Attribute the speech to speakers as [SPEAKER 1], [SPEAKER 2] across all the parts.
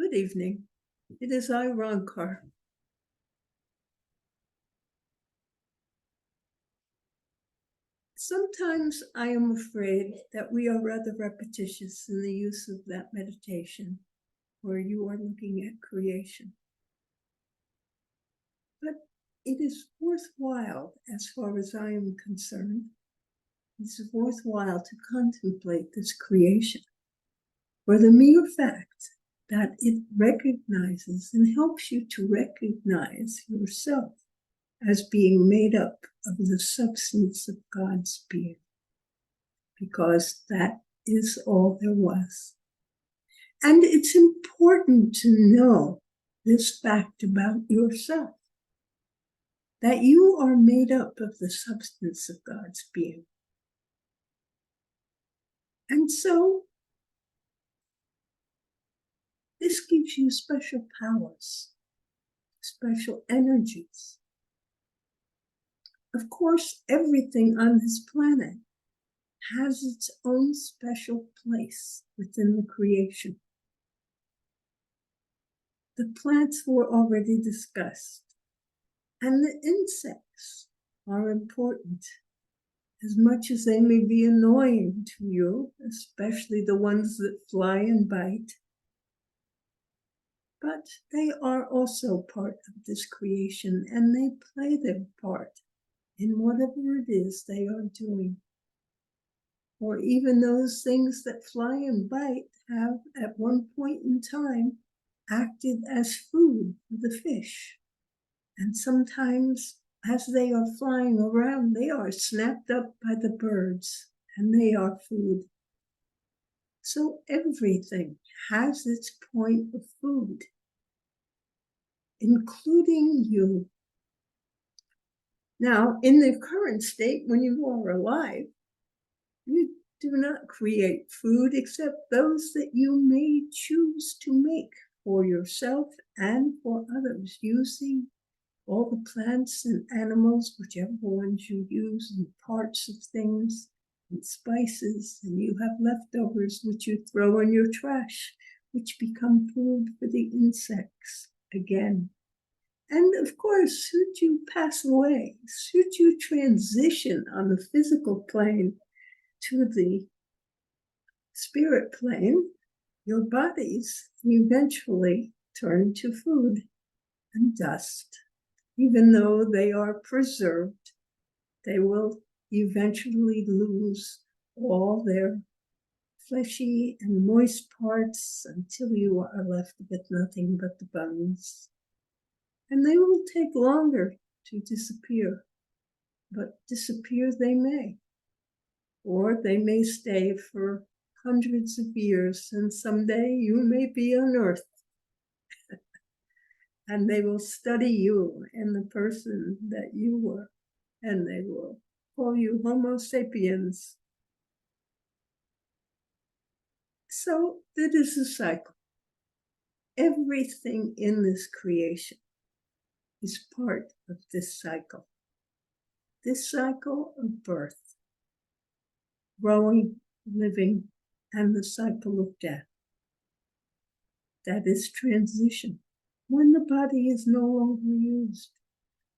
[SPEAKER 1] Good evening. It is I, Roncar. Sometimes I am afraid that we are rather repetitious in the use of that meditation where you are looking at creation. But it is worthwhile, as far as I am concerned, it's worthwhile to contemplate this creation for the mere fact that it recognizes and helps you to recognize yourself as being made up of the substance of God's being, because that is all there was. And it's important to know this fact about yourself, that you are made up of the substance of God's being. And so, this gives you special powers, special energies. Of course, everything on this planet has its own special place within the creation. The plants were already discussed, and the insects are important, as much as they may be annoying to you, especially the ones that fly and bite. But they are also part of this creation, and they play their part in whatever it is they are doing. Or even those things that fly and bite have at one point in time acted as food for the fish. And sometimes as they are flying around, they are snapped up by the birds and they are food. So everything has its point of food, including you. Now, in the current state, when you are alive, you do not create food except those that you may choose to make for yourself and for others, using all the plants and animals, whichever ones you use, and parts of things, and spices, and you have leftovers which you throw in your trash, which become food for the insects again. And of course, should you pass away, should you transition on the physical plane to the spirit plane, your bodies eventually turn to food and dust. Even though they are preserved, they will eventually lose all their fleshy and moist parts until you are left with nothing but the bones. And they will take longer to disappear, but disappear they may. Or they may stay for hundreds of years, and someday you may be unearthed. And they will study you and the person that you were, and they will call you Homo sapiens. So that is a cycle. Everything in this creation is part of this cycle of birth, growing, living, and the cycle of death. That is transition, when the body is no longer used.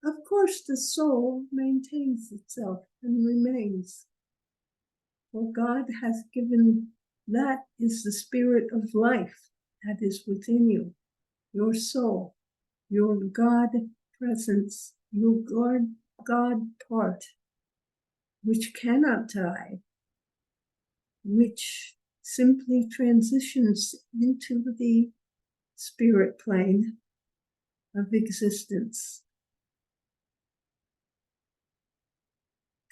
[SPEAKER 1] Of course, the soul maintains itself and remains. For God has given, that is the spirit of life that is within you, your soul, your God presence, your God part, which cannot die, which simply transitions into the spirit plane of existence.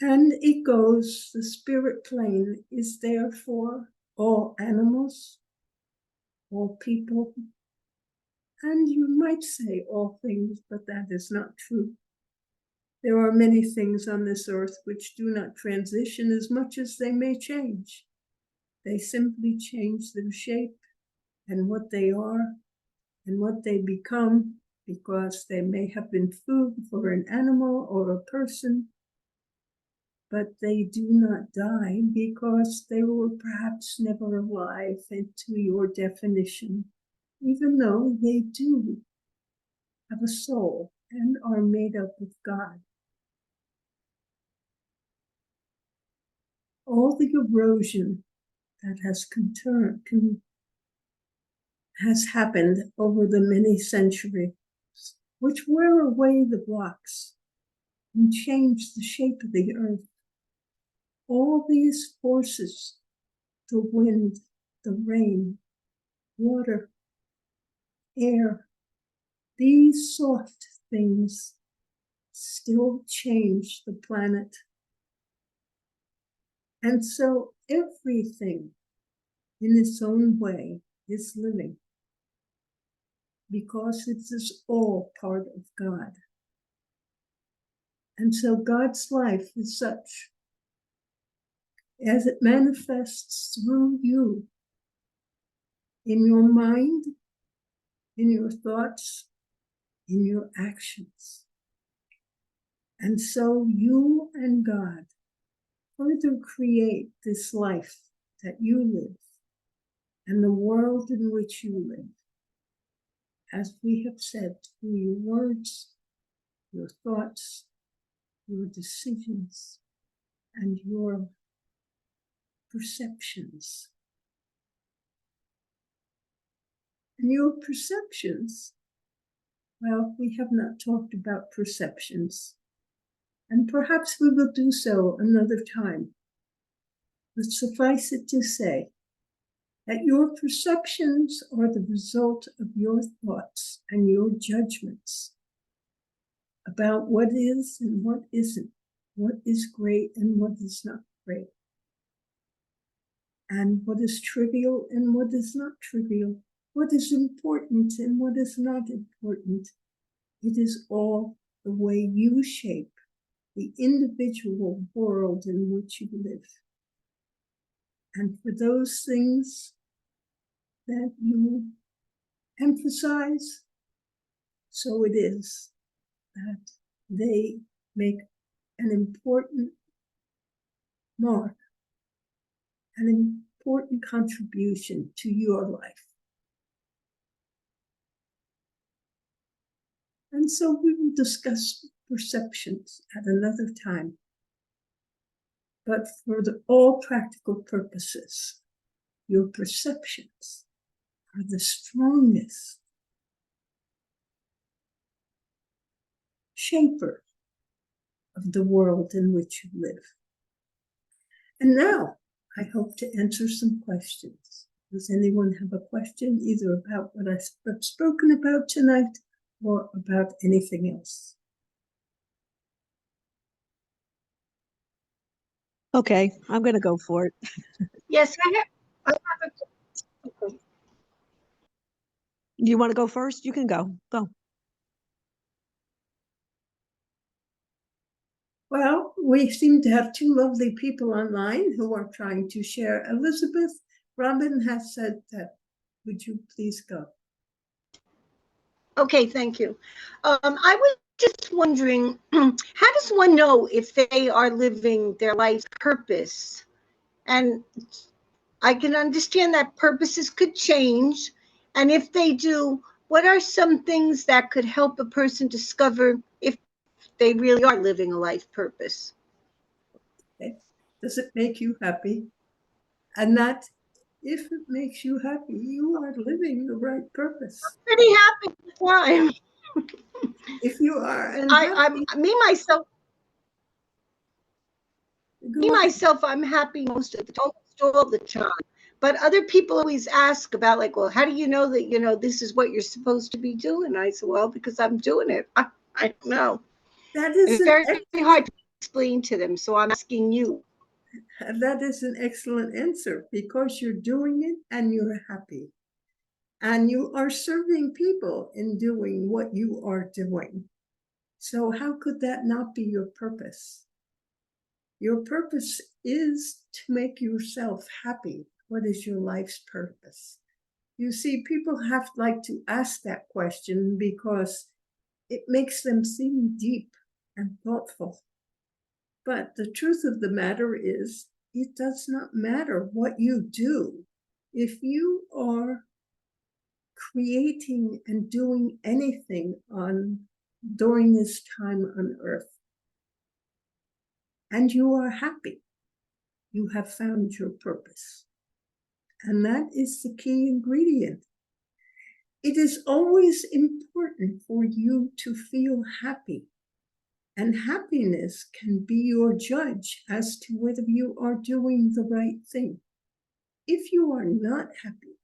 [SPEAKER 1] And it goes, the spirit plane is there for all animals, all people, and you might say all things, but that is not true. There are many things on this earth which do not transition as much as they may change. They simply change their shape and what they are and what they become, because they may have been food for an animal or a person, but they do not die because they were perhaps never alive into your definition even though they do have a soul and are made up of God. All the erosion that has happened over the many centuries, which wear away the blocks and change the shape of the earth. All these forces, the wind, the rain, water, air, these soft things still change the planet. And so everything in its own way is living, because it is all part of God. And so God's life is such as it manifests through you in your mind, in your thoughts, in your actions. And so you and God further create this life that you live and the world in which you live, as we have said, through your words, your thoughts, your decisions, and your perceptions. And your perceptions, well, we have not talked about perceptions, and perhaps we will do so another time. But suffice it to say that your perceptions are the result of your thoughts and your judgments about what is and what isn't, what is great and what is not great, and what is trivial and what is not trivial, what is important and what is not important. It is all the way you shape the individual world in which you live. And for those things that you emphasize, so it is that they make an important mark, an important contribution to your life. And so we will discuss perceptions at another time. But for all practical purposes, your perceptions are the strongest shaper of the world in which you live. And now I hope to answer some questions. Does anyone have a question, either about what I've spoken about tonight or about anything else?
[SPEAKER 2] Okay, I'm going to go for it.
[SPEAKER 3] Yes, I have a.
[SPEAKER 2] You want to go first? You can go. Go.
[SPEAKER 1] Well, we seem to have two lovely people online who are trying to share. Elizabeth, Robin has said that. Would you please go?
[SPEAKER 3] Okay, thank you. I was just wondering, how does one know if they are living their life's purpose? And I can understand that purposes could change. And if they do, what are some things that could help a person discover if they really are living a life purpose?
[SPEAKER 1] Okay. Does it make you happy? And that if it makes you happy, you are living the right purpose.
[SPEAKER 3] Pretty happy time.
[SPEAKER 1] If you are unhappy,
[SPEAKER 3] I'm happy almost all the time. But other people always ask about, like, well, how do you know that, this is what you're supposed to be doing? I said, well, because I'm doing it. I don't know.
[SPEAKER 1] that is
[SPEAKER 3] It's very hard to explain to them. So I'm asking you.
[SPEAKER 1] That is an excellent answer, because you're doing it and you're happy. And you are serving people in doing what you are doing. So how could that not be your purpose? Your purpose is to make yourself happy. What is your life's purpose? You see, people have to ask that question because it makes them seem deep and thoughtful. But the truth of the matter is, it does not matter what you do. If you are creating and doing anything during this time on earth, and you are happy, you have found your purpose. And that is the key ingredient. It is always important for you to feel happy. And happiness can be your judge as to whether you are doing the right thing. If you are not happy,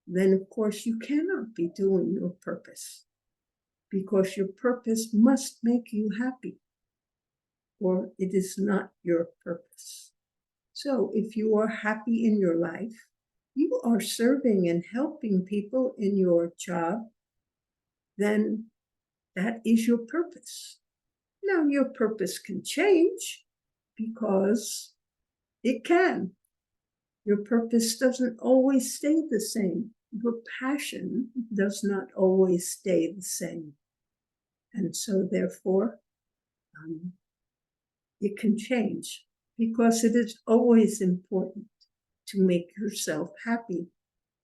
[SPEAKER 1] then of course you cannot be doing your purpose, because your purpose must make you happy, or it is not your purpose. So if you are happy in your life, you are serving and helping people in your job, then that is your purpose. Now, your purpose can change, because it can. Your purpose doesn't always stay the same. Your passion does not always stay the same. And so therefore, it can change, because it is always important to make yourself happy.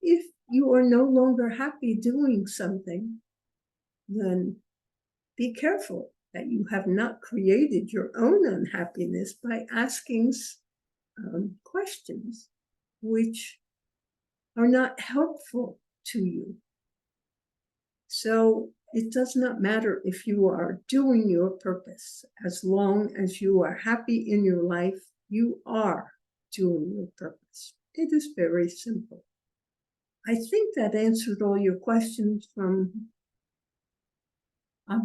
[SPEAKER 1] If you are no longer happy doing something, then be careful that you have not created your own unhappiness by asking questions which are not helpful to you. So it does not matter if you are doing your purpose. As long as you are happy in your life, you are doing your purpose. It is very simple. I think that answered all your questions from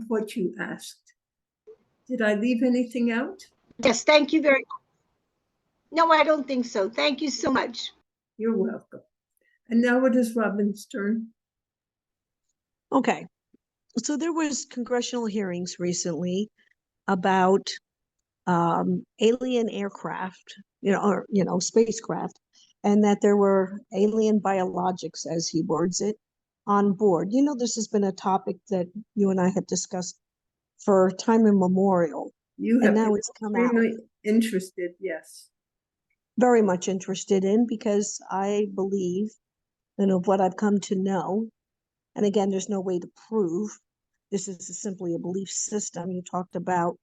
[SPEAKER 1] what you asked. Did I leave anything out?
[SPEAKER 3] Yes, thank you very much. No, I don't think so. Thank you so much.
[SPEAKER 1] You're welcome. And now it is Robin's turn.
[SPEAKER 2] Okay. So there was congressional hearings recently about alien aircraft, spacecraft, and that there were alien biologics, as he words it, on board. This has been a topic that you and I have discussed for time immemorial.
[SPEAKER 1] You have
[SPEAKER 2] and now
[SPEAKER 1] been
[SPEAKER 2] it's come out.
[SPEAKER 1] extremely interested, yes.
[SPEAKER 2] Very much interested in, because I believe, of what I've come to know, and again, there's no way to prove, this is simply a belief system. You talked about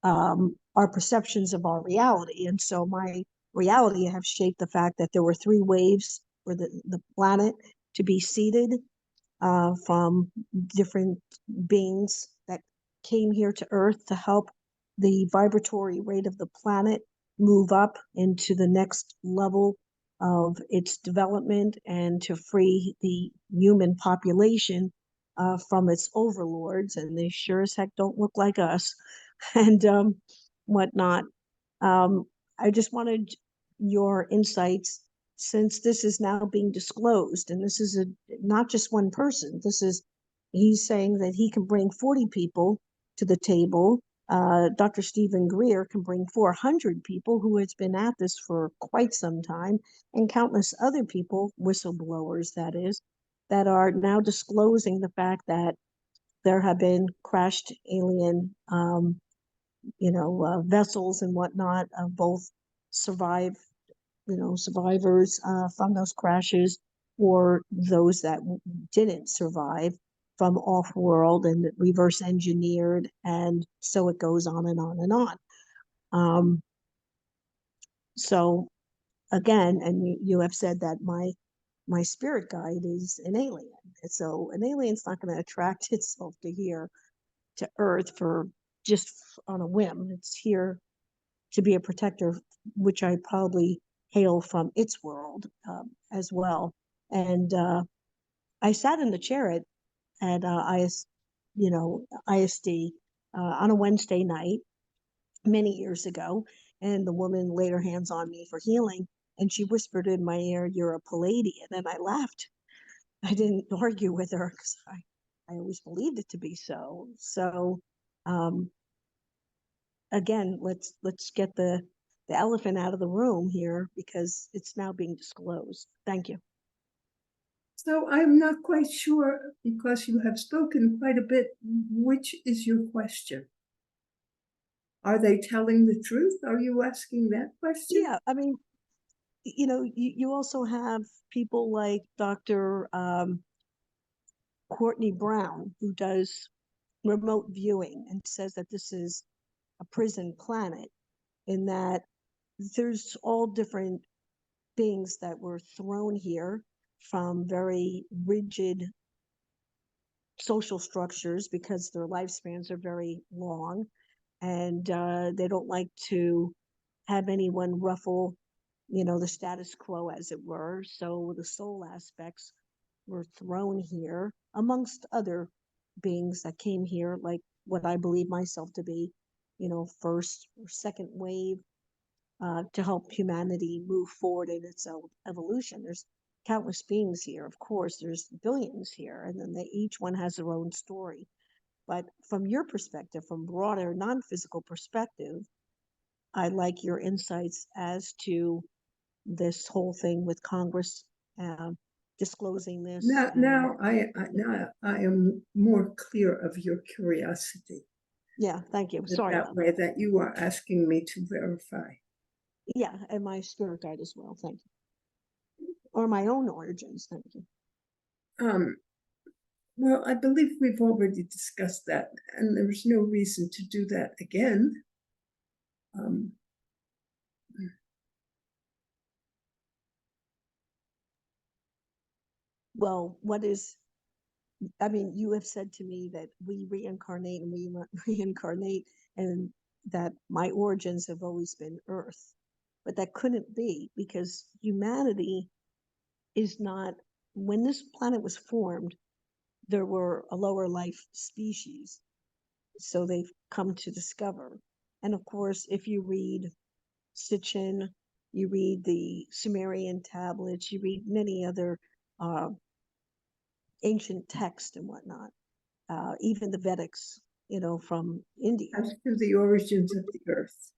[SPEAKER 2] our perceptions of our reality. And so my reality have shaped the fact that there were 3 waves for the planet to be seeded from different beings that came here to Earth to help the vibratory rate of the planet move up into the next level of its development, and to free the human population from its overlords. And they sure as heck don't look like us. And whatnot. I just wanted your insights, since this is now being disclosed, and this is not just one person. He's saying that he can bring 40 people to the table. Dr. Stephen Greer can bring 400 people, who has been at this for quite some time, and countless other people, whistleblowers that is, that are now disclosing the fact that there have been crashed alien vessels and whatnot, both survivors from those crashes, or those that didn't survive from off-world and reverse engineered, and so it goes on and on and on. So again, and you have said that my spirit guide is an alien. So an alien's not going to attract itself to here, to Earth, for just on a whim. It's here to be a protector, which I probably hail from its world as well. And I sat in the chair at ISD on a Wednesday night many years ago, and the woman laid her hands on me for healing, and she whispered in my ear, "You're a Palladian," and I laughed. I didn't argue with her, because I always believed it to be so. So again, let's get the elephant out of the room here, because it's now being disclosed. Thank you.
[SPEAKER 1] So I'm not quite sure, because you have spoken quite a bit. Which is your question? Are they telling the truth? Are you asking that question?
[SPEAKER 2] Yeah, I mean, you also have people like Dr. Courtney Brown, who does remote viewing and says that this is a prison planet, in that there's all different beings that were thrown here from very rigid social structures because their lifespans are very long, and they don't like to have anyone ruffle, the status quo, as it were. So the soul aspects were thrown here amongst other beings that came here, like what I believe myself to be, first or second wave, to help humanity move forward in its evolution. There's countless beings here, of course, there's billions here, and then each one has their own story. But from your perspective, from broader non-physical perspective, I like your insights as to this whole thing with Congress disclosing this.
[SPEAKER 1] Now I am more clear of your curiosity.
[SPEAKER 2] Yeah, thank you. Sorry
[SPEAKER 1] That
[SPEAKER 2] about
[SPEAKER 1] way that you are asking me to verify.
[SPEAKER 2] Yeah, and my spirit guide as well. Thank you. Or my own origins. Thank you.
[SPEAKER 1] Well, I believe we've already discussed that, and there's no reason to do that again.
[SPEAKER 2] Well, you have said to me that we reincarnate and we reincarnate, and that my origins have always been Earth. But that couldn't be, because humanity is not, when this planet was formed, there were a lower life species. So they've come to discover. And of course, if you read Sitchin, you read the Sumerian tablets, you read many other ancient texts and whatnot, even the Vedics, from India.
[SPEAKER 1] As to the origins of the earth.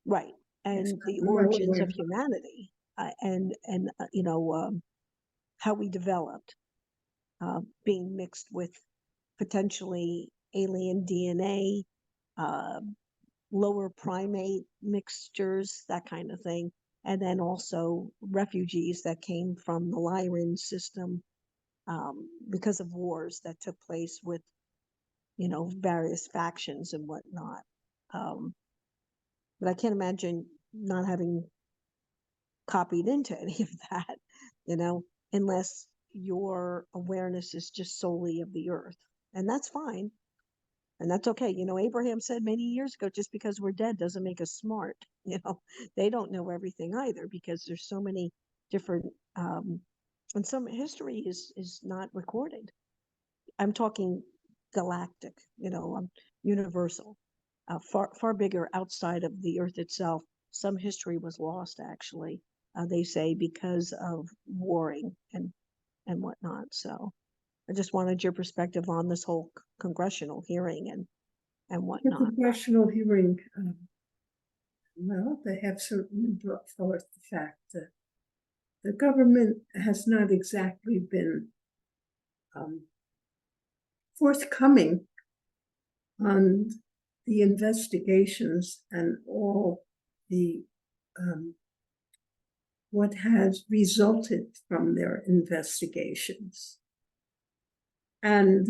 [SPEAKER 2] Right. And
[SPEAKER 1] Yes,
[SPEAKER 2] the
[SPEAKER 1] I'm well
[SPEAKER 2] origins
[SPEAKER 1] aware.
[SPEAKER 2] of humanity, and how we developed, being mixed with potentially alien DNA, lower primate mixtures, that kind of thing. And then also refugees that came from the Lyran system, because of wars that took place with, various factions and whatnot. But I can't imagine not having copied into any of that, unless your awareness is just solely of the earth. And that's fine. And that's okay. Abraham said many years ago, just because we're dead doesn't make us smart. They don't know everything either, because there's so many different, and some history is not recorded. I'm talking galactic, universal, far bigger outside of the earth itself. Some history was lost, actually, they say, because of warring and whatnot. So I just wanted your perspective on this whole congressional hearing and
[SPEAKER 1] The
[SPEAKER 2] whatnot.
[SPEAKER 1] congressional hearing, well, they have certainly brought forth the fact that the government has not exactly been forthcoming on the investigations and all the what has resulted from their investigations. And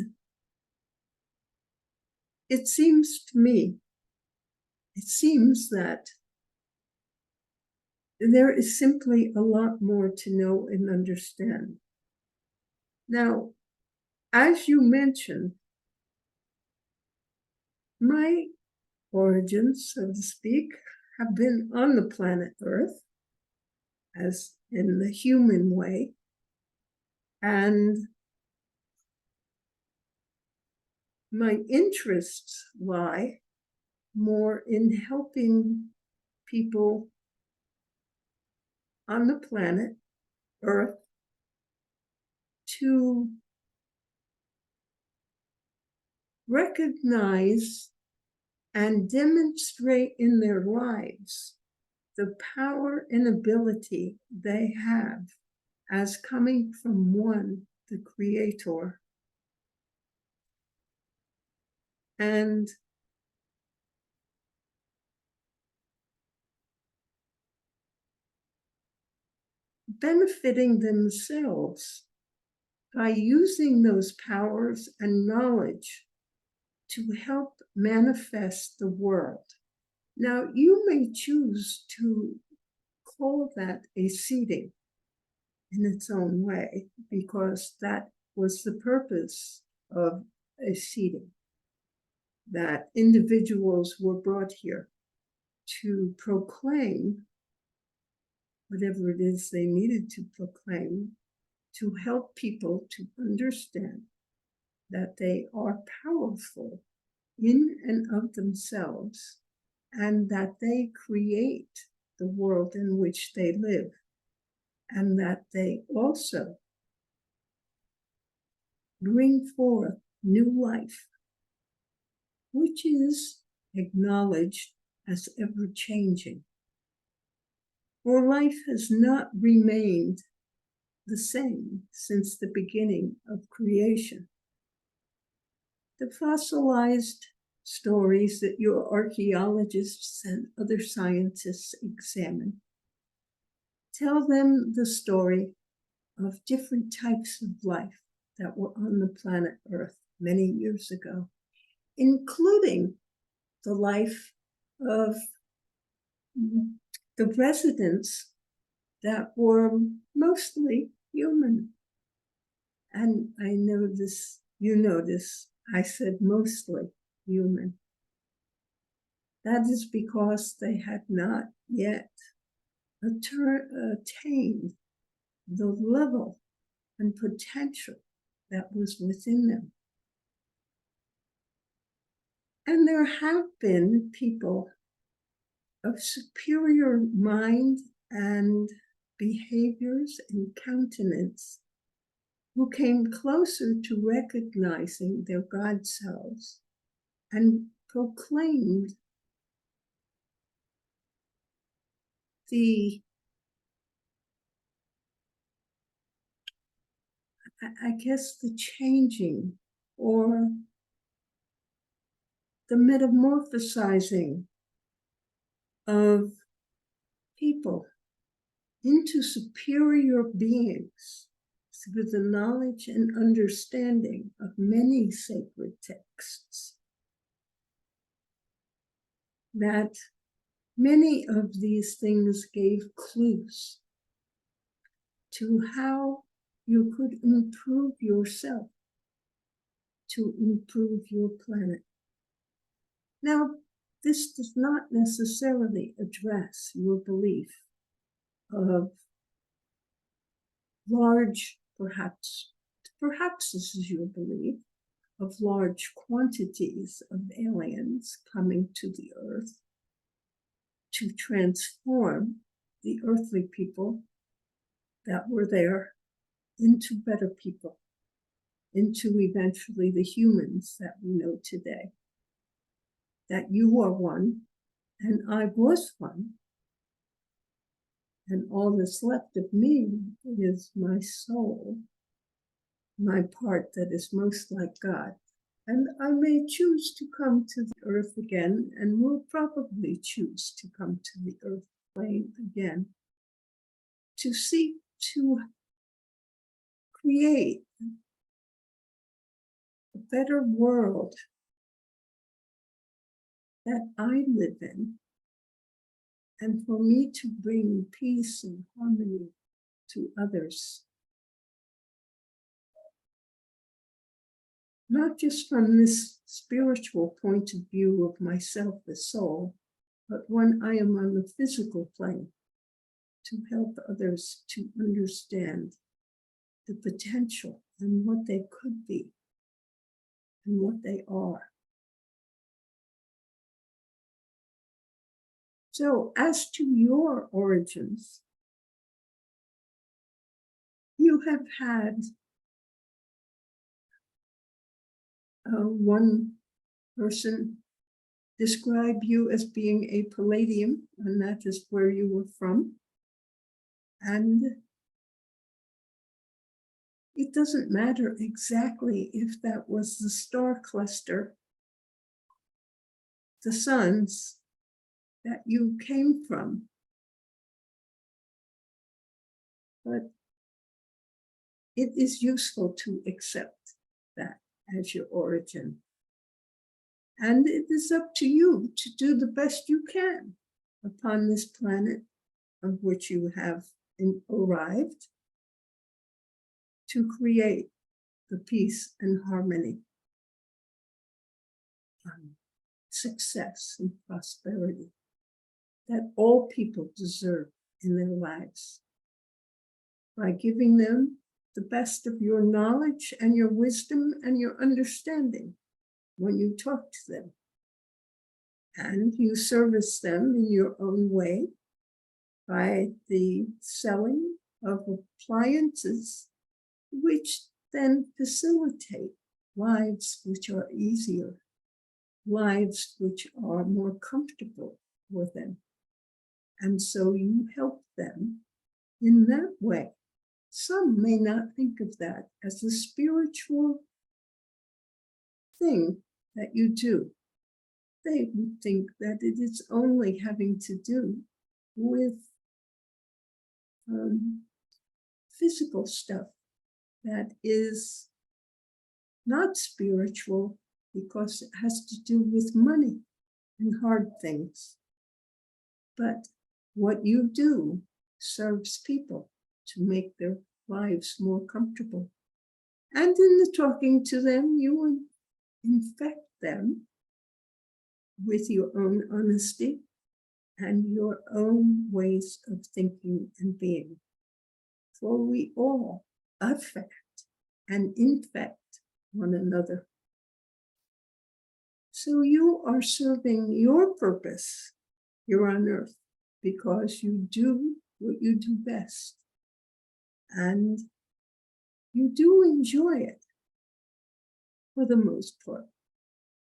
[SPEAKER 1] it seems that there is simply a lot more to know and understand. Now, as you mentioned, my origins, so to speak, have been on the planet Earth, as in the human way, and my interests lie more in helping people on the planet Earth to recognize and demonstrate in their lives the power and ability they have as coming from one, the Creator, and benefiting themselves by using those powers and knowledge to help manifest the world. Now, you may choose to call that a seeding in its own way, because that was the purpose of a seeding, that individuals were brought here to proclaim whatever it is they needed to proclaim, to help people to understand that they are powerful in and of themselves, and that they create the world in which they live, and that they also bring forth new life, which is acknowledged as ever-changing. For life has not remained the same since the beginning of creation. The fossilized stories that your archaeologists and other scientists examine tell them the story of different types of life that were on the planet Earth many years ago, including the life of the residents that were mostly human. And I know this, you notice, I said mostly human. That is because they had not yet attained the level and potential that was within them. And there have been people of superior mind and behaviors and countenance who came closer to recognizing their God selves and proclaimed the, I guess, the changing or the metamorphosizing of people into superior beings through the knowledge and understanding of many sacred texts. That many of these things gave clues to how you could improve yourself to improve your planet. Now, this does not necessarily address your belief of large, perhaps this is your belief, of large quantities of aliens coming to the earth to transform the earthly people that were there into better people, into eventually the humans that we know today. That you are one, and I was one, and all that's left of me is my soul, my part that is most like God. And I may choose to come to the earth again, and will probably choose to come to the earth plane again, to seek to create a better world that I live in, and for me to bring peace and harmony to others. Not just from this spiritual point of view of myself as soul, but when I am on the physical plane, to help others to understand the potential and what they could be and what they are. So as to your origins, you have had one person describe you as being a Palladium, and that is where you were from. And it doesn't matter exactly if that was the star cluster, the suns that you came from. But it is useful to accept that as your origin. And it is up to you to do the best you can upon this planet of which you have arrived to create the peace and harmony, success and prosperity that all people deserve in their lives, by giving them the best of your knowledge and your wisdom and your understanding when you talk to them. And you service them in your own way by the selling of appliances, which then facilitate lives which are easier, lives which are more comfortable for them. And so you help them in that way. Some may not think of that as a spiritual thing that you do. They would think that it is only having to do with physical stuff that is not spiritual because it has to do with money and hard things. But what you do serves people to make their lives more comfortable. And in the talking to them, you will infect them with your own honesty and your own ways of thinking and being. For we all affect and infect one another. So you are serving your purpose here on earth because you do what you do best. And you do enjoy it for the most part,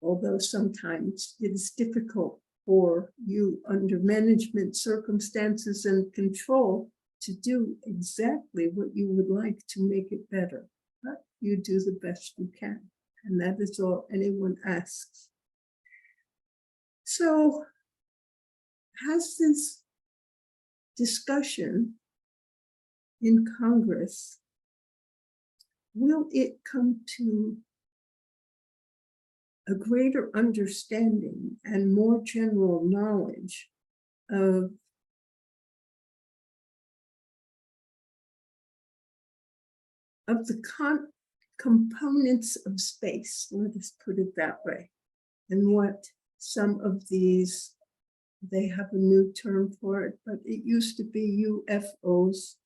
[SPEAKER 1] although sometimes it is difficult for you under management circumstances and control to do exactly what you would like to make it better. But you do the best you can, and that is all anyone asks. So, has this discussion in Congress, will it come to a greater understanding and more general knowledge of the components of space, let us put it that way, and what some of these, they have a new term for it, but it used to be UFOs,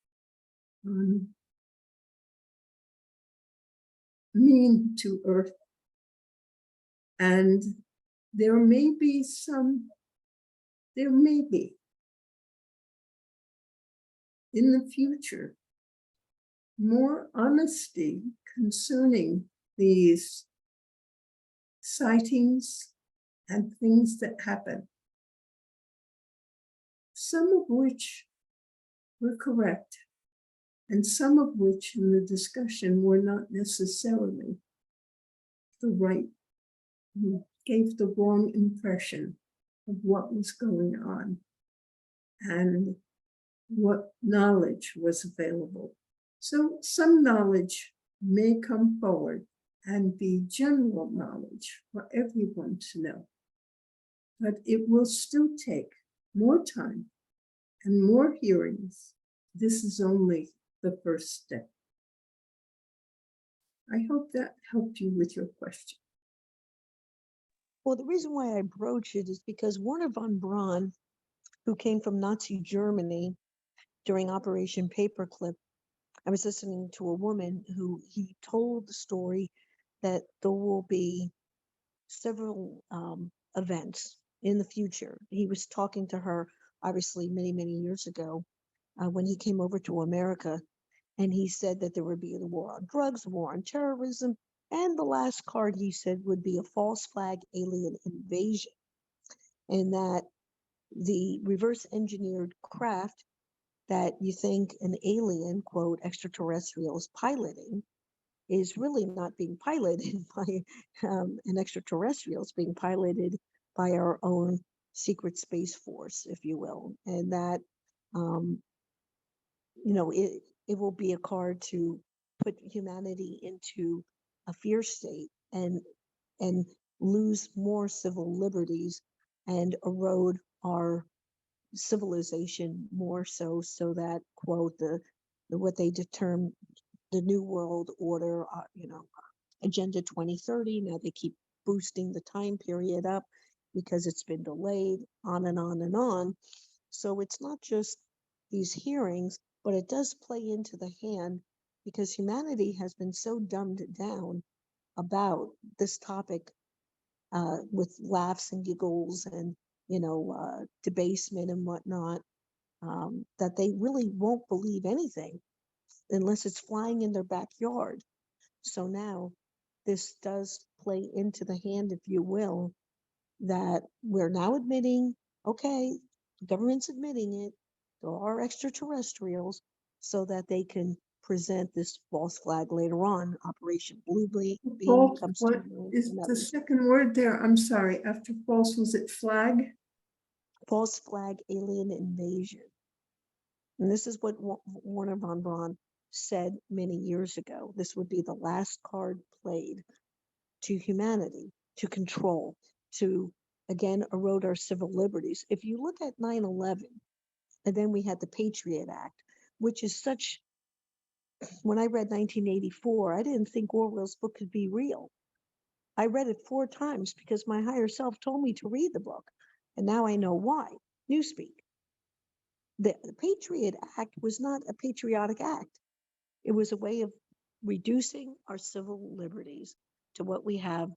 [SPEAKER 1] mean to Earth. And there may be in the future more honesty concerning these sightings and things that happen, some of which were correct, and some of which in the discussion were not necessarily the right, gave the wrong impression of what was going on and what knowledge was available. So some knowledge may come forward and be general knowledge for everyone to know, but it will still take more time and more hearings. This is only the first step. I hope that helped you with your question.
[SPEAKER 2] Well, the reason why I broach it is because Werner von Braun, who came from Nazi Germany during Operation Paperclip, I was listening to a woman who he told the story that there will be several events in the future. He was talking to her, obviously, many, many years ago when he came over to America. And he said that there would be the war on drugs, war on terrorism, and the last card he said would be a false flag alien invasion. And that the reverse engineered craft that you think an alien, quote, extraterrestrial is piloting is really not being piloted by an extraterrestrial. It's being piloted by our own secret space force, if you will. And that, it will be a card to put humanity into a fear state and lose more civil liberties and erode our civilization more so that quote the what they determine the new world order, agenda 2030. Now they keep boosting the time period up because it's been delayed, on and on and on. So it's not just these hearings, but it does play into the hand because humanity has been so dumbed down about this topic, with laughs and giggles and debasement and whatnot, that they really won't believe anything unless it's flying in their backyard. So now this does play into the hand, if you will, that we're now admitting, okay, the government's admitting it, there are extraterrestrials, so that they can present this false flag later on. Operation Blue Beam
[SPEAKER 1] False,
[SPEAKER 2] comes
[SPEAKER 1] what
[SPEAKER 2] to
[SPEAKER 1] is
[SPEAKER 2] and
[SPEAKER 1] the
[SPEAKER 2] others.
[SPEAKER 1] second word there? I'm sorry. After false, was it flag?
[SPEAKER 2] False flag alien invasion. And this is what Warner von Braun said many years ago. This would be the last card played to humanity, to control, to again erode our civil liberties. If you look at 9/11, and then we had the Patriot Act, which is such, when I read 1984, I didn't think Orwell's book could be real. I read it 4 times because my higher self told me to read the book. And now I know why. Newspeak. The Patriot Act was not a patriotic act. It was a way of reducing our civil liberties to what we have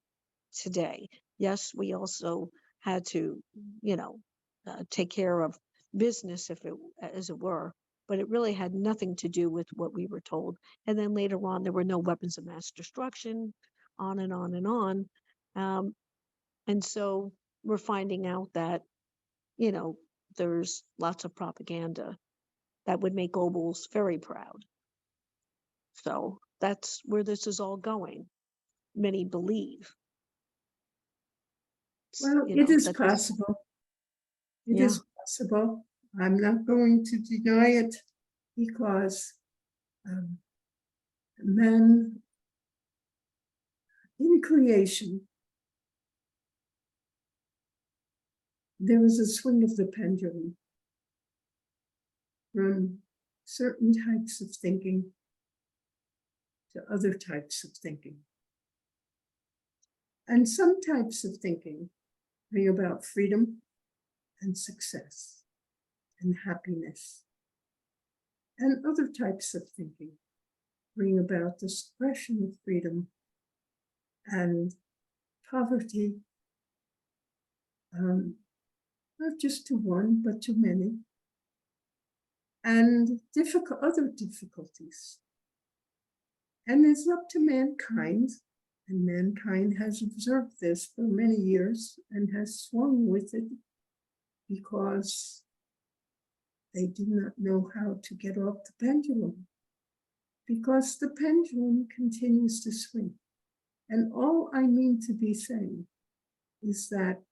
[SPEAKER 2] today. Yes, we also had to, take care of business, as it were, but it really had nothing to do with what we were told. And then later on, there were no weapons of mass destruction, on and on and on. And so we're finding out that, there's lots of propaganda that would make Goebbels very proud. So that's where this is all going. Many believe.
[SPEAKER 1] Well, it is
[SPEAKER 2] that
[SPEAKER 1] possible. It
[SPEAKER 2] Yeah.
[SPEAKER 1] is possible. I'm not going to deny it because men in creation, there was a swing of the pendulum from certain types of thinking to other types of thinking. And some types of thinking bring about freedom and success and happiness. And other types of thinking bring about the suppression of freedom and poverty, not just to one, but to many, and other difficulties. And it's up to mankind, and mankind has observed this for many years and has swung with it because they do not know how to get off the pendulum, because the pendulum continues to swing. And all I mean to be saying is that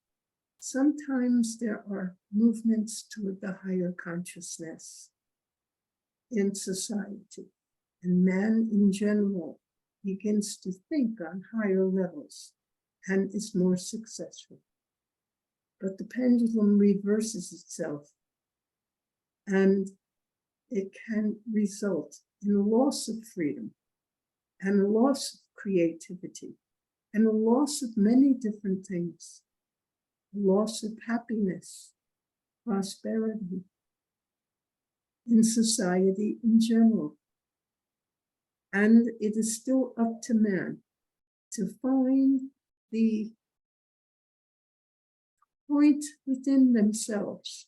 [SPEAKER 1] sometimes there are movements toward the higher consciousness in society, and man in general begins to think on higher levels and is more successful. But the pendulum reverses itself, and it can result in a loss of freedom and a loss of creativity and a loss of many different things, a loss of happiness, prosperity in society in general. And it is still up to man to find the point within themselves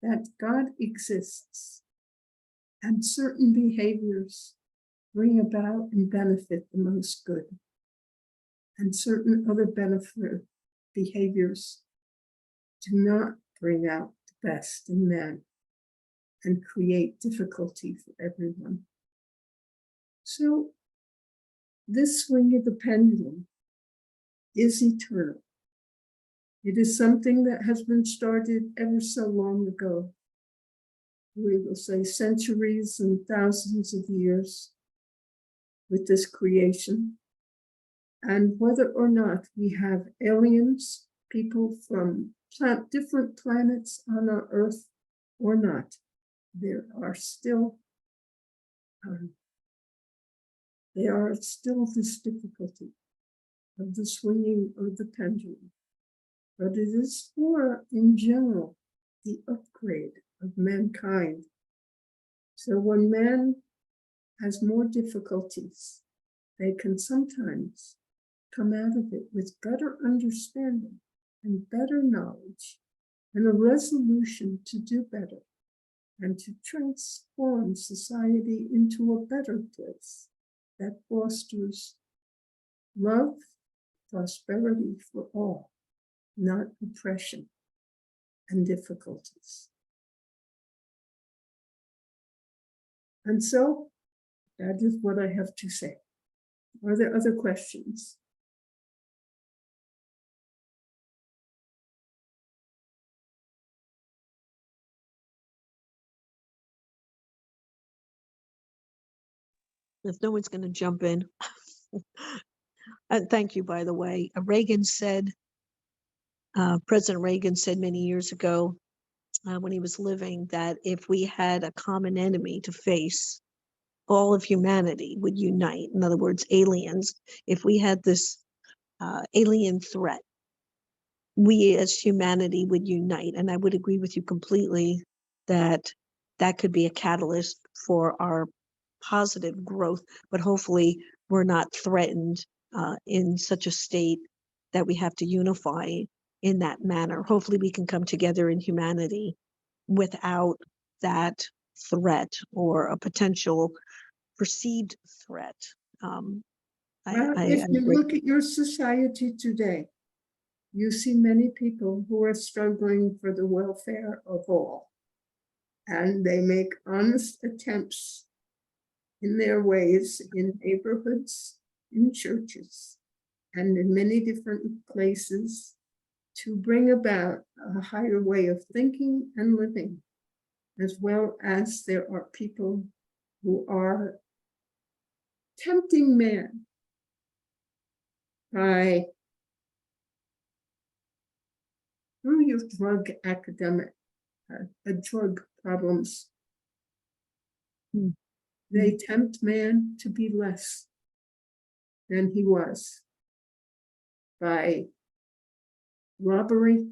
[SPEAKER 1] that God exists and certain behaviors bring about and benefit the most good, and certain other behaviors do not bring out the best in man and create difficulty for everyone. So this swing of the pendulum is eternal. It is something that has been started ever so long ago. we will say centuries and thousands of years with this creation. And whether or not we have aliens, people from different planets on our Earth or not, there are still this difficulty of the swinging of the pendulum. But it is for, in general, the upgrade of mankind. So when man has more difficulties, they can sometimes come out of it with better understanding and better knowledge and a resolution to do better and to transform society into a better place that fosters love, prosperity for all, not oppression and difficulties. And so that is what I have to say. Are there other questions?
[SPEAKER 2] If no one's going to jump in. And thank you, by the way. Reagan said, President Reagan said many years ago when he was living that if we had a common enemy to face, all of humanity would unite. In other words, aliens. If we had this alien threat, we as humanity would unite. And I would agree with you completely that that could be a catalyst for our positive growth, but hopefully we're not threatened in such a state that we have to unify in that manner. Hopefully we can come together in humanity without that threat or a potential perceived threat.
[SPEAKER 1] If you look at your society today, you see many people who are struggling for the welfare of all, and they make honest attempts in their ways in neighborhoods, in churches, and in many different places to bring about a higher way of thinking and living, as well as there are people who are tempting man by through your drug drug problems. They tempt man to be less than he was by robbery,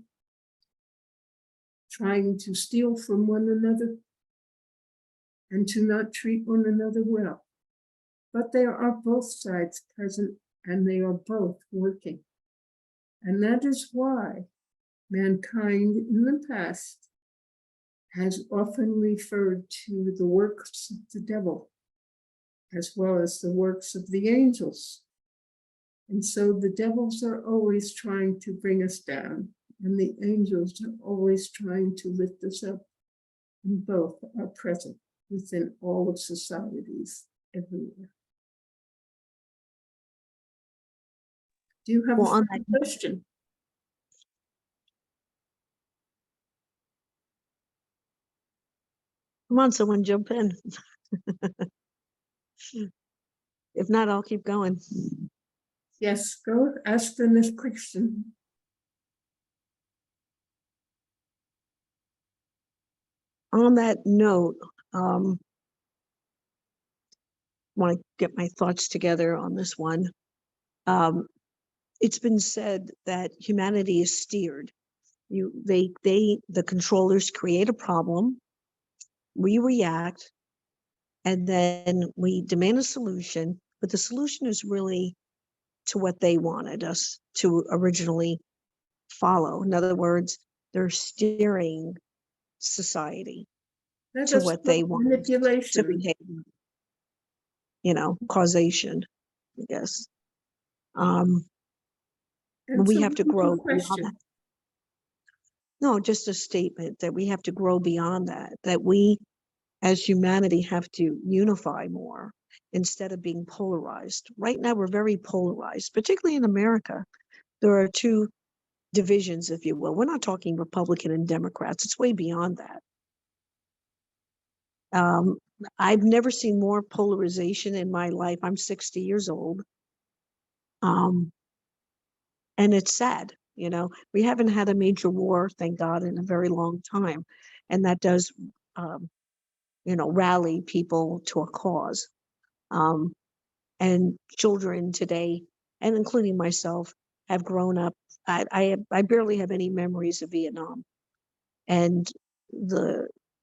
[SPEAKER 1] trying to steal from one another, and to not treat one another well. But there are both sides present, and they are both working. And that is why mankind in the past has often referred to the works of the devil as well as the works of the angels. And so the devils are always trying to bring us down, and the angels are always trying to lift us up. And both are present within all of societies everywhere. Do you have a question?
[SPEAKER 2] Come on, someone jump in. If not, I'll keep going.
[SPEAKER 1] Yes, go ask the next question.
[SPEAKER 2] On that note, want to get my thoughts together on this one. It's been said that humanity is steered. The controllers create a problem, we react, and then we demand a solution, but the solution is really to what they wanted us to originally follow. In other words, they're steering society to what they want to behave. Causation, I guess. We have to grow beyond that. No, just a statement that we have to grow beyond that we as humanity have to unify more instead of being polarized. Right now, we're very polarized, particularly in America. There are two divisions, if you will. We're not talking Republican and Democrats. It's way beyond that. Um, I've never seen more polarization in my life. I'm 60 years old. And it's sad, we haven't had a major war, thank God, in a very long time. And that does, rally people to a cause. And children today, and including myself, have grown up. I barely have any memories of Vietnam. And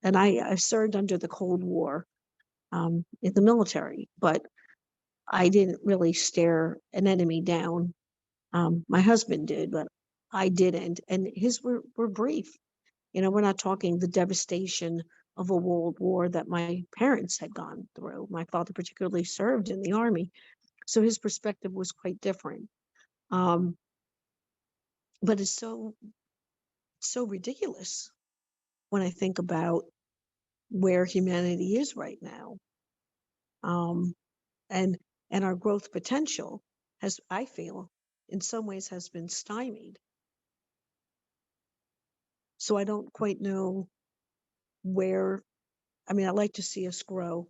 [SPEAKER 2] I served under the Cold War in the military, but I didn't really stare an enemy down. My husband did, but I didn't. And his were brief. We're not talking the devastation of a world war that my parents had gone through. My father particularly served in the army, so his perspective was quite different. But it's so ridiculous when I think about where humanity is right now. And our growth potential has, I feel, in some ways has been stymied. So I don't quite know where. I'd like to see us grow,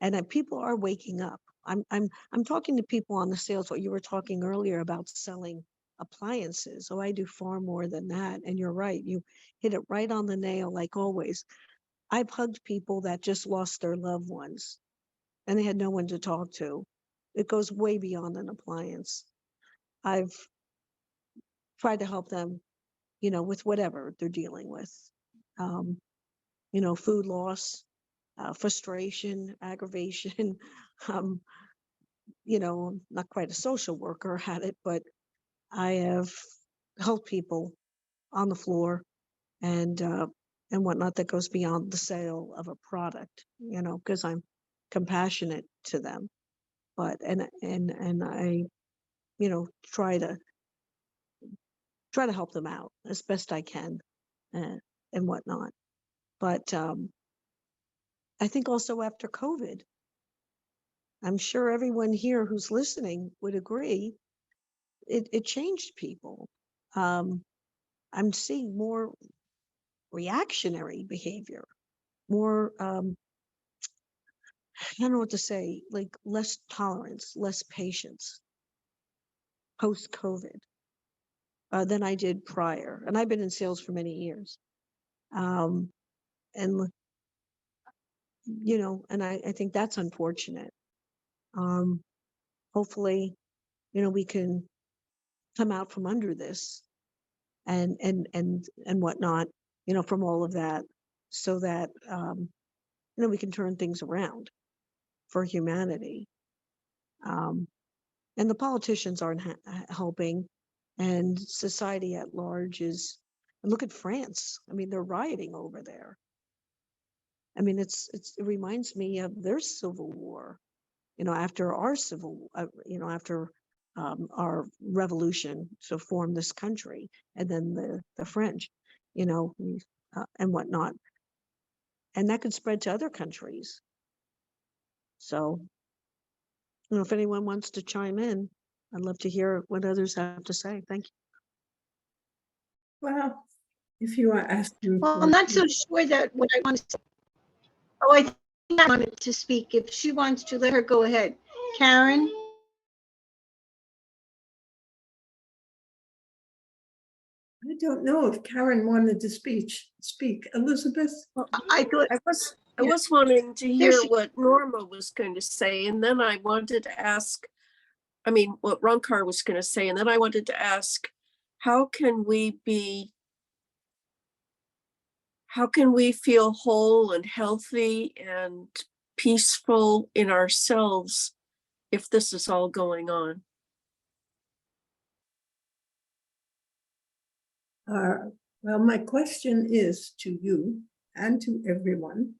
[SPEAKER 2] and that people are waking up. I'm talking to people on the sales. What you were talking earlier about selling appliances. Oh, I do far more than that. And you're right. You hit it right on the nail, like always. I've hugged people that just lost their loved ones, and they had no one to talk to. It goes way beyond an appliance. I've tried to help them, with whatever they're dealing with. Um, food loss, frustration, aggravation. Um, not quite a social worker at it, but I have helped people on the floor and whatnot that goes beyond the sale of a product, because I'm compassionate to them. But and I, try to help them out as best I can, and whatnot. But I think also after COVID, I'm sure everyone here who's listening would agree, it changed people. I'm seeing more reactionary behavior, more, I don't know what to say, like less tolerance, less patience post COVID than I did prior. And I've been in sales for many years. Um, and, and I think that's unfortunate. Hopefully, we can come out from under this and whatnot, from all of that, so that we can turn things around for humanity. And the politicians aren't helping, and society at large is. And look at France. They're rioting over there. It reminds me of their civil war. After our after our revolution to form this country, and then the French, and whatnot, and that could spread to other countries. So, if anyone wants to chime in, I'd love to hear what others have to say. Thank you.
[SPEAKER 1] Well, if you are asking
[SPEAKER 3] Well,
[SPEAKER 1] for
[SPEAKER 3] I'm not so sure that what I want to say. Oh, I think I wanted to speak. If she wants to, let her go ahead. Karen?
[SPEAKER 1] I don't know if Karen wanted to speak. Elizabeth?
[SPEAKER 3] I thought,
[SPEAKER 4] I was wanting to
[SPEAKER 3] There
[SPEAKER 4] hear
[SPEAKER 3] she-
[SPEAKER 4] what Norma was going to say, and then I wanted to ask, what Roncar was going to say, and then I wanted to ask, how can we feel whole and healthy and peaceful in ourselves if this is all going on?
[SPEAKER 1] Well, my question is to you and to everyone.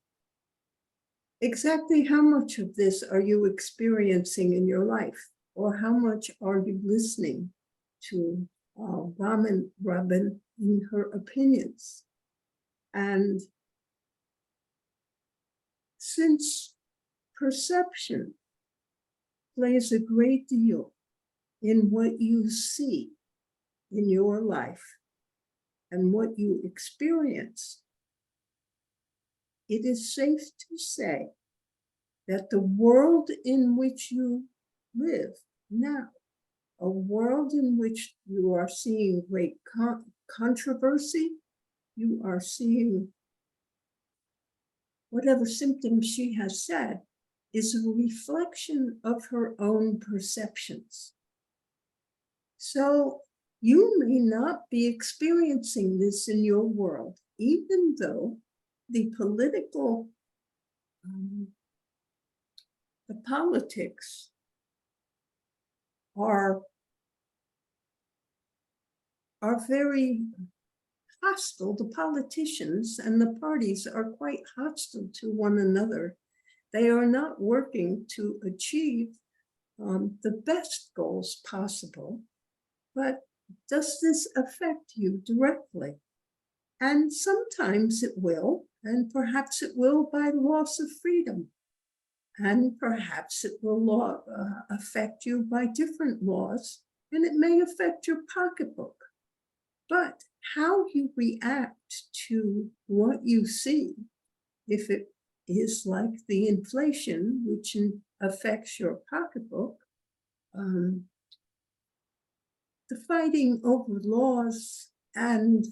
[SPEAKER 1] Exactly how much of this are you experiencing in your life? Or how much are you listening to Robin in her opinions? And since perception plays a great deal in what you see in your life and what you experience, it is safe to say that the world in which you live now, a world in which you are seeing great controversy, you are seeing whatever symptoms she has said, is a reflection of her own perceptions. So you may not be experiencing this in your world, even though the politics are very hostile. The politicians and the parties are quite hostile to one another. They are not working to achieve the best goals possible. But does this affect you directly? And sometimes it will, and perhaps it will by loss of freedom. And perhaps it will affect you by different laws, and it may affect your pocketbook. But how you react to what you see, if it is like the inflation, which affects your pocketbook, the fighting over laws and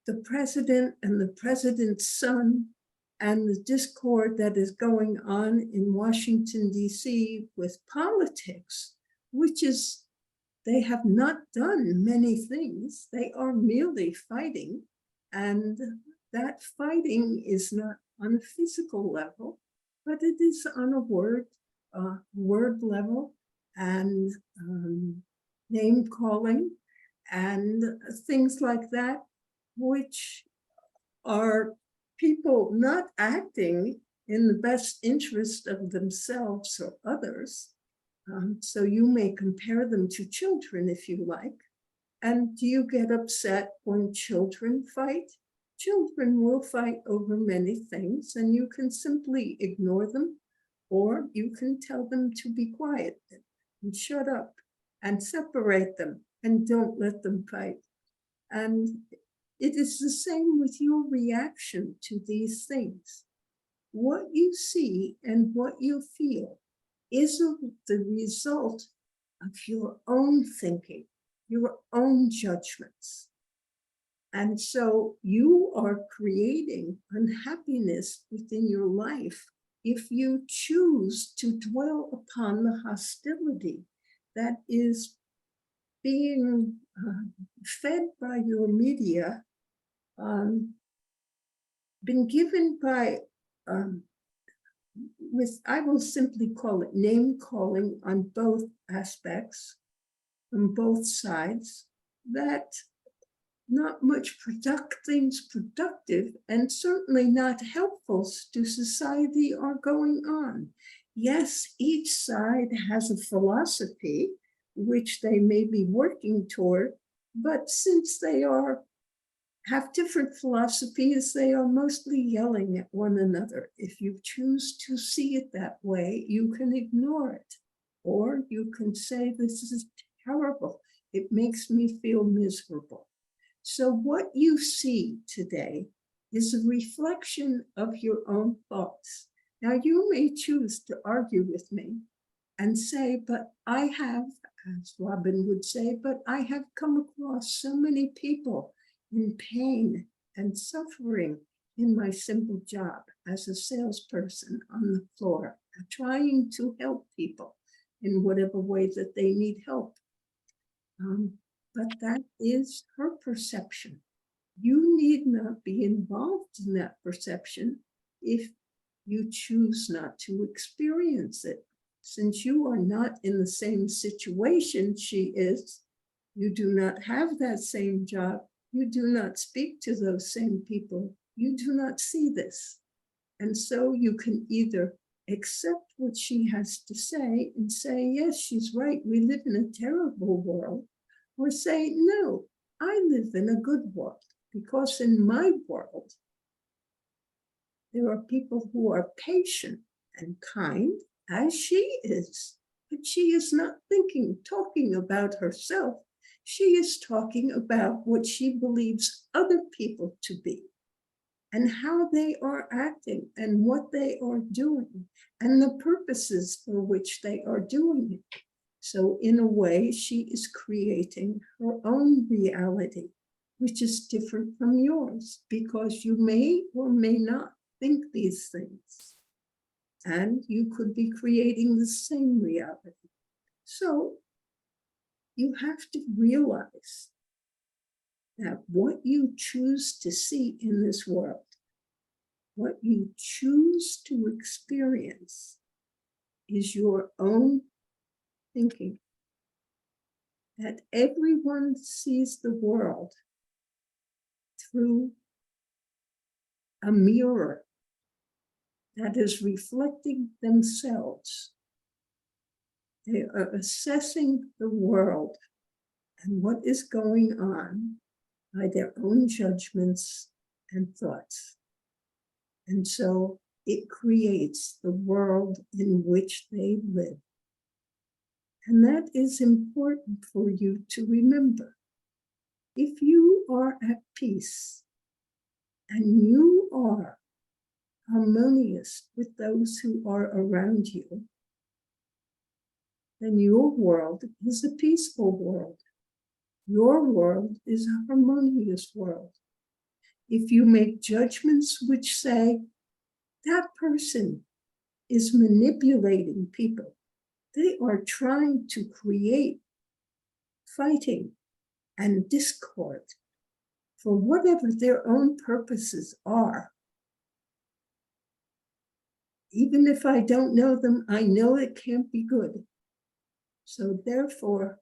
[SPEAKER 1] the president and the president's son and the discord that is going on in Washington, D.C. with politics, which is, they have not done many things. They are merely fighting. And that fighting is not on a physical level, but it is on a word level and name calling and things like that, which are people not acting in the best interest of themselves or others. So you may compare them to children if you like. And do you get upset when children fight? Children will fight over many things, and you can simply ignore them, or you can tell them to be quiet and shut up and separate them and don't let them fight. And it is the same with your reaction to these things. What you see and what you feel is the result of your own thinking, your own judgments. And so you are creating unhappiness within your life if you choose to dwell upon the hostility that is being fed by your media, been given by, I will simply call it name calling on both aspects, on both sides, that not much things productive and certainly not helpful to society are going on. Yes, each side has a philosophy which they may be working toward, but since they have different philosophies, they are mostly yelling at one another. If you choose to see it that way, you can ignore it, or you can say, this is terrible. It makes me feel miserable. So what you see today is a reflection of your own thoughts. Now, you may choose to argue with me and say, but I have, as Robin would say, but I have come across so many people in pain and suffering in my simple job as a salesperson on the floor, trying to help people in whatever way that they need help. But that is her perception. You need not be involved in that perception if you choose not to experience it. Since you are not in the same situation she is, you do not have that same job, you do not speak to those same people, you do not see this. And so you can either accept what she has to say and say, yes, she's right, we live in a terrible world, or say, no, I live in a good world, because in my world, there are people who are patient and kind, as she is, but she is not talking about herself. She is talking about what she believes other people to be. and how they are acting and what they are doing and the purposes for which they are doing it. So in a way, she is creating her own reality, which is different from yours, because you may or may not think these things. And you could be creating the same reality. So you have to realize that what you choose to see in this world, what you choose to experience, is your own thinking. That everyone sees the world through a mirror that is reflecting themselves. They are assessing the world and what is going on by their own judgments and thoughts. And so it creates the world in which they live. And that is important for you to remember. If you are at peace and you are harmonious with those who are around you, then your world is a peaceful world. Your world is a harmonious world. If you make judgments which say, that person is manipulating people, they are trying to create fighting and discord for whatever their own purposes are. Even if I don't know them, I know it can't be good. So therefore,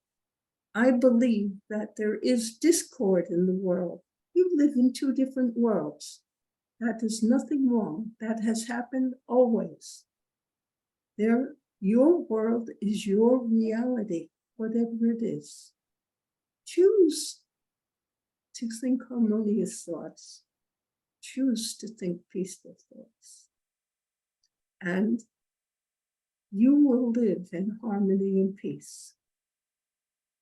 [SPEAKER 1] I believe that there is discord in the world. You live in two different worlds. That is nothing wrong. That has happened always. Your world is your reality, whatever it is. Choose to think harmonious thoughts. Choose to think peaceful thoughts. And you will live in harmony and peace.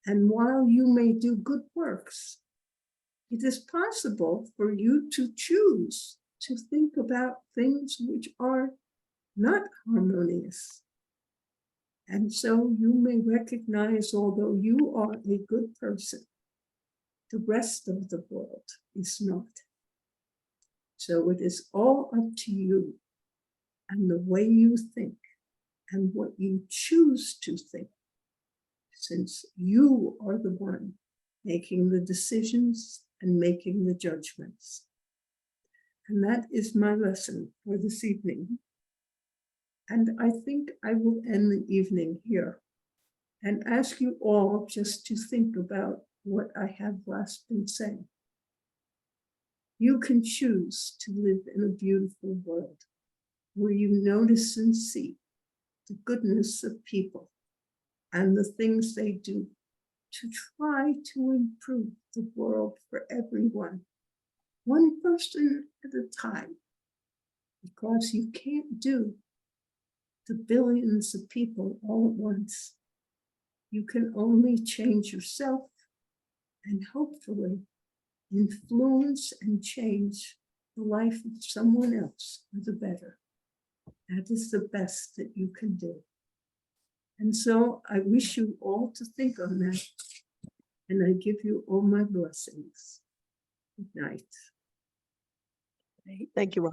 [SPEAKER 1] And while you may do good works, it is possible for you to choose to think about things which are not harmonious. And so you may recognize, although you are a good person, the rest of the world is not. So it is all up to you and the way you think and what you choose to think, since you are the one making the decisions and making the judgments. And that is my lesson for this evening. And I think I will end the evening here and ask you all just to think about what I have last been saying. You can choose to live in a beautiful world where you notice and see the goodness of people and the things they do to try to improve the world for everyone, one person at a time, because you can't do the billions of people all at once. You can only change yourself and hopefully influence and change the life of someone else for the better. That is the best that you can do. And so I wish you all to think on that, and I give you all my blessings. Good night.
[SPEAKER 2] Thank you, Ron.